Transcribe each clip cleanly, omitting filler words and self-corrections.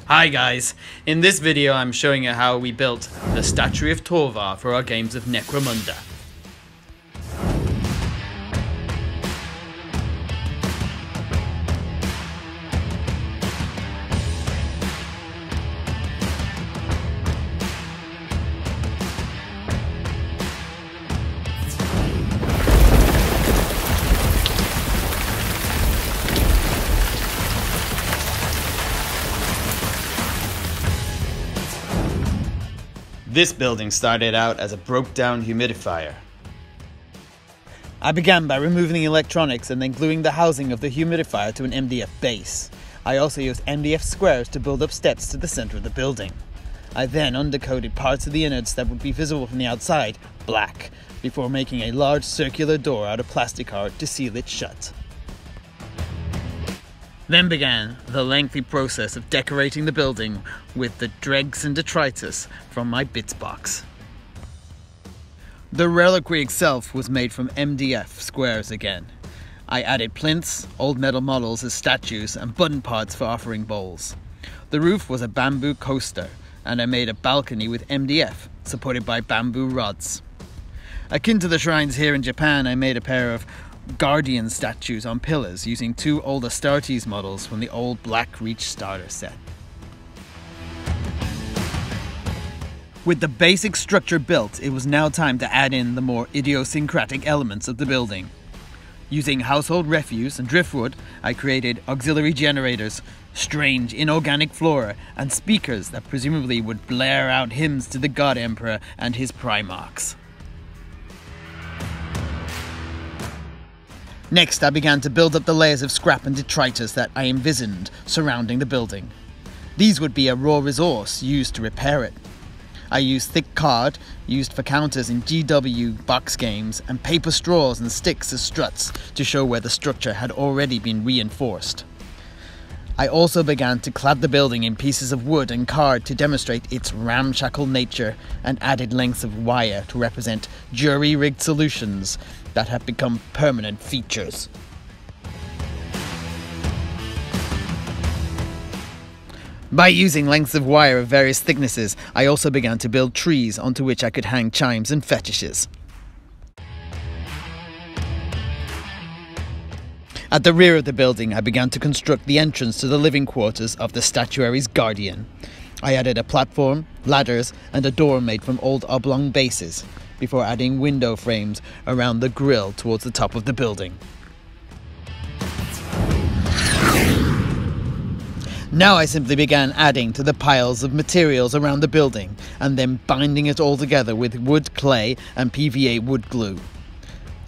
Hi guys, in this video I'm showing you how we built the Statuary of Tovar for our games of Necromunda. This building started out as a broke-down humidifier. I began by removing the electronics and then gluing the housing of the humidifier to an MDF base. I also used MDF squares to build up steps to the center of the building. I then undercoated parts of the innards that would be visible from the outside black, before making a large circular door out of plastic art to seal it shut. Then began the lengthy process of decorating the building with the dregs and detritus from my bits box. The reliquary itself was made from MDF squares again. I added plinths, old metal models as statues, and button parts for offering bowls. The roof was a bamboo coaster, and I made a balcony with MDF, supported by bamboo rods. Akin to the shrines here in Japan, I made a pair of Guardian statues on pillars using two old Astartes models from the old Black Reach starter set. With the basic structure built, it was now time to add in the more idiosyncratic elements of the building. Using household refuse and driftwood, I created auxiliary generators, strange inorganic flora, and speakers that presumably would blare out hymns to the God Emperor and his Primarchs. Next, I began to build up the layers of scrap and detritus that I envisioned surrounding the building. These would be a raw resource used to repair it. I used thick card, used for counters in GW box games, and paper straws and sticks as struts to show where the structure had already been reinforced. I also began to clad the building in pieces of wood and card to demonstrate its ramshackle nature, and added lengths of wire to represent jury-rigged solutions that have become permanent features. By using lengths of wire of various thicknesses, I also began to build trees onto which I could hang chimes and fetishes. At the rear of the building, I began to construct the entrance to the living quarters of the statuary's guardian. I added a platform, ladders, and a door made from old oblong bases, before adding window frames around the grille towards the top of the building. Now I simply began adding to the piles of materials around the building, and then binding it all together with wood clay and PVA wood glue.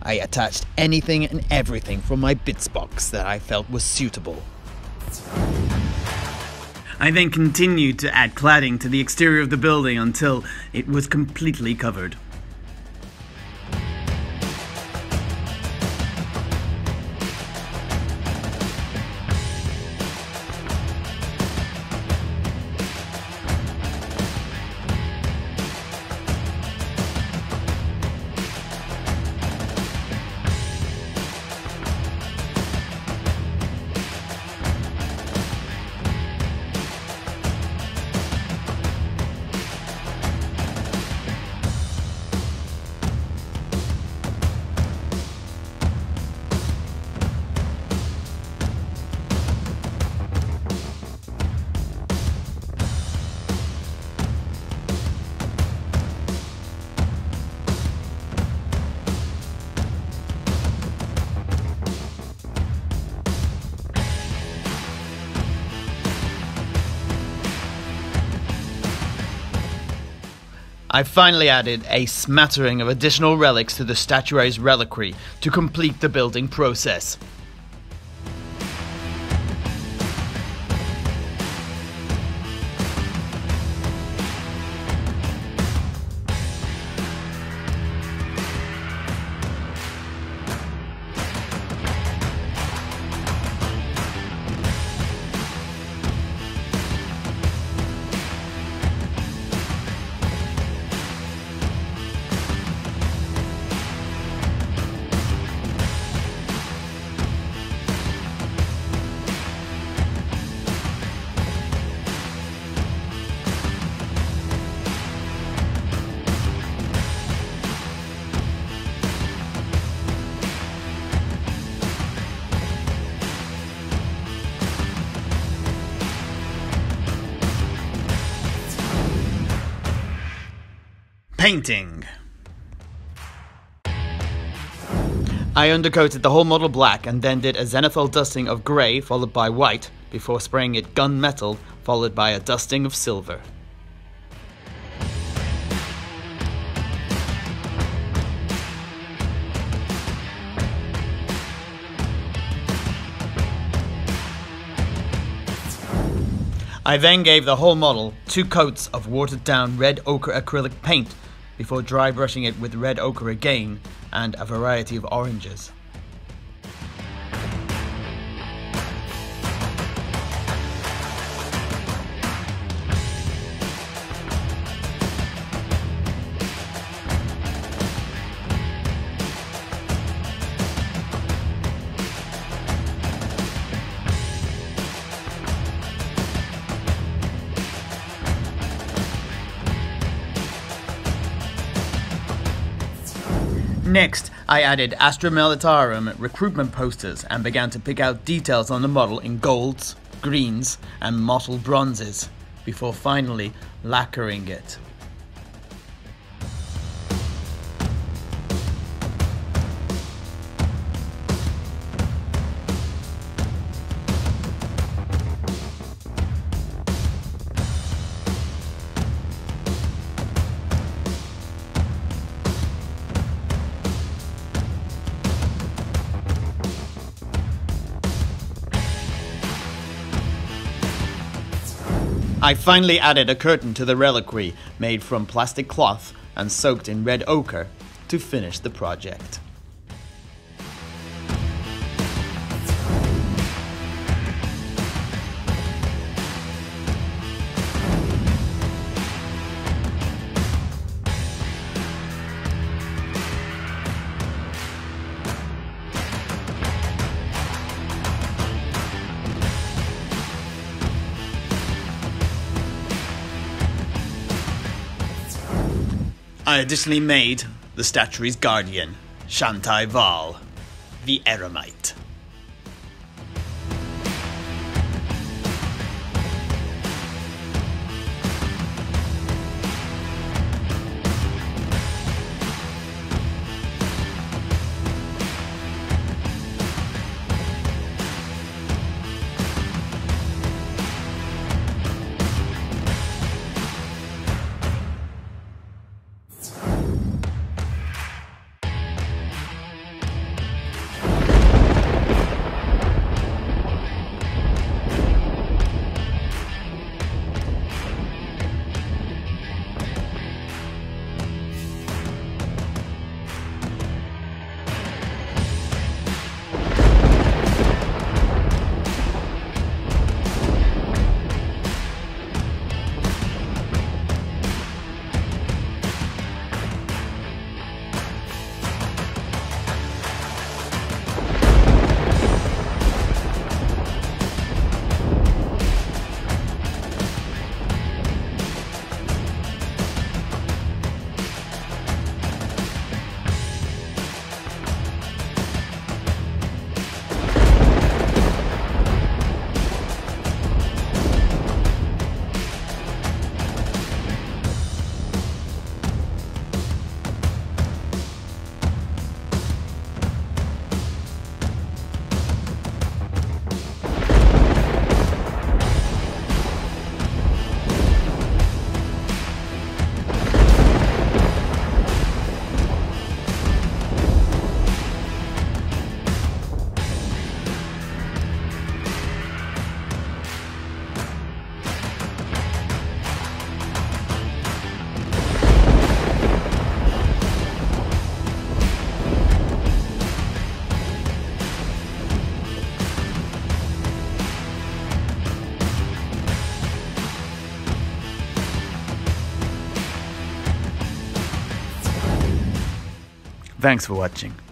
I attached anything and everything from my bits box that I felt was suitable. I then continued to add cladding to the exterior of the building until it was completely covered. I finally added a smattering of additional relics to the statuary's reliquary to complete the building process. Painting. I undercoated the whole model black and then did a zenithal dusting of grey followed by white before spraying it gunmetal followed by a dusting of silver. I then gave the whole model 2 coats of watered down red ochre acrylic paint before dry brushing it with red ochre again and a variety of oranges. Next, I added Astra Militarum recruitment posters and began to pick out details on the model in golds, greens and mottled bronzes, before finally lacquering it. I finally added a curtain to the reliquary made from plastic cloth and soaked in red ochre to finish the project. I additionally made the statuary's guardian, Shantai Val, the Eremite. Thanks for watching.